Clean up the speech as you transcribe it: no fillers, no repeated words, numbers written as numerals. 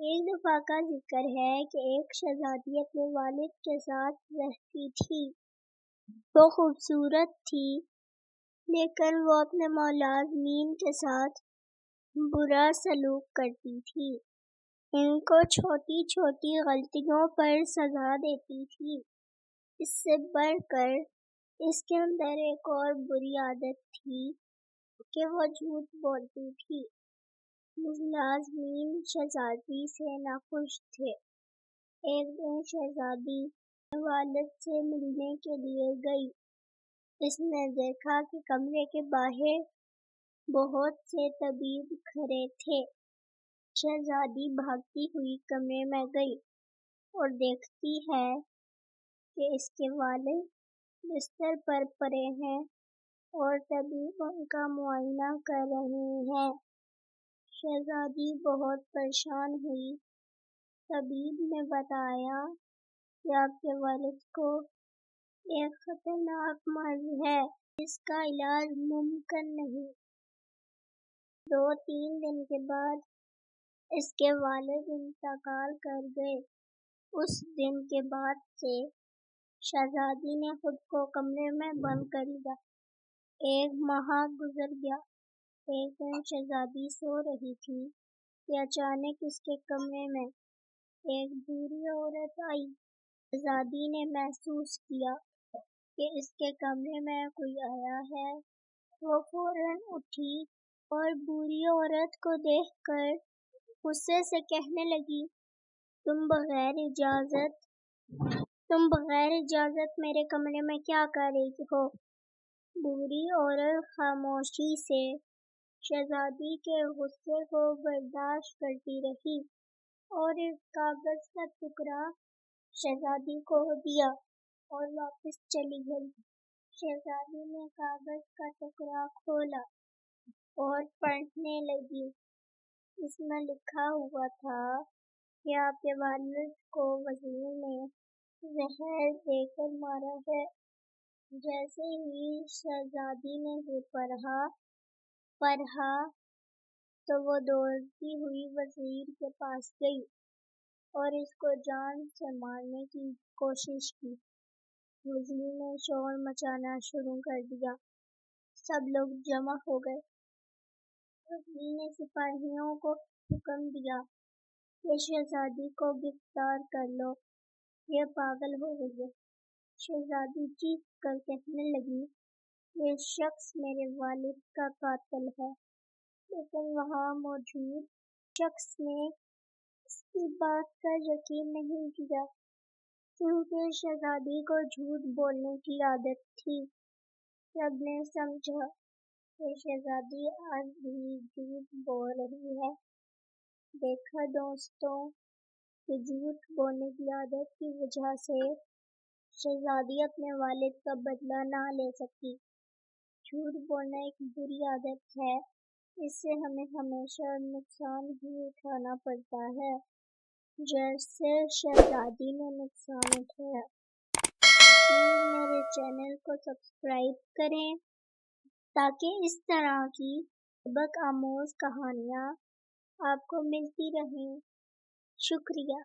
ایک دفعہ کا ذکر ہے کہ ایک شہزادی اپنے والد کے ساتھ رہتی تھی۔ وہ خوبصورت تھی، لیکن وہ اپنے ملازمین کے ساتھ برا سلوک کرتی تھی۔ ان کو چھوٹی چھوٹی غلطیوں پر سزا دیتی تھی۔ اس سے بڑھ کر اس کے اندر ایک اور بری عادت تھی کہ وہ جھوٹ بولتی تھی۔ ملازمین شہزادی سے ناخوش تھے۔ ایک دن شہزادی اپنے والد سے ملنے کے لیے گئی۔ اس نے دیکھا کہ کمرے کے باہر بہت سے طبیب کھڑے تھے۔ شہزادی بھاگتی ہوئی کمرے میں گئی اور دیکھتی ہے کہ اس کے والد بستر پر پڑے ہیں اور طبیب ان کا معائنہ کر رہے ہیں۔ شہزادی بہت پریشان ہوئی۔ طبیب نے بتایا کہ آپ کے والد کو ایک خطرناک مرض ہے جس کا علاج ممکن نہیں۔ 2-3 دن کے بعد اس کے والد انتقال کر گئے۔ اس دن کے بعد سے شہزادی نے خود کو کمرے میں بند کر لیا۔ 1 ماہ گزر گیا۔ ایک دن شہزادی سو رہی تھی کہ اچانک اس کے کمرے میں ایک بوڑھی عورت آئی۔ شہزادی نے محسوس کیا کہ اس کے کمرے میں کوئی آیا ہے۔ وہ فوراً اٹھی اور بوڑھی عورت کو دیکھ کر غصے سے کہنے لگی، تم بغیر اجازت میرے کمرے میں کیا کر رہی ہو؟ بوڑھی عورت خاموشی سے شہزادی کے غصے کو برداشت کرتی رہی اور ایک کاغذ کا ٹکڑا شہزادی کو دیا اور واپس چلی گئی۔ شہزادی نے کاغذ کا ٹکڑا کھولا اور پڑھنے لگی۔ اس میں لکھا ہوا تھا کہ آپ کے والد کو وزیر نے زہر دے کر مارا ہے۔ جیسے ہی شہزادی نے یہ پڑھا تو وہ دوڑتی ہوئی وزیر کے پاس گئی اور اس کو جان سے مارنے کی کوشش کی۔ وزیر نے شور مچانا شروع کر دیا۔ سب لوگ جمع ہو گئے۔ وزیر نے سپاہیوں کو حکم دیا کہ شہزادی کو گرفتار کر لو، یہ پاگل ہو گئی ہے۔ شہزادی چیخ کر کہنے لگی، یہ شخص میرے والد کا قاتل ہے۔ لیکن وہاں موجود شخص نے اس کی بات پر یقین نہیں کیا، کیونکہ شہزادی کو جھوٹ بولنے کی عادت تھی۔ سب نے سمجھا کہ شہزادی آج بھی جھوٹ بول رہی ہے۔ دیکھا دوستوں کہ جھوٹ بولنے کی عادت کی وجہ سے شہزادی اپنے والد کا بدلہ نہ لے سکی۔ جھوٹ بولنا ایک بری عادت ہے، اس سے ہمیں ہمیشہ نقصان ہی اٹھانا پڑتا ہے، جیسے شہزادی نے نقصان اٹھایا۔ پلیز میرے چینل کو سبسکرائب کریں تاکہ اس طرح کی سبق آموز کہانیاں آپ کو ملتی رہیں۔ شکریہ۔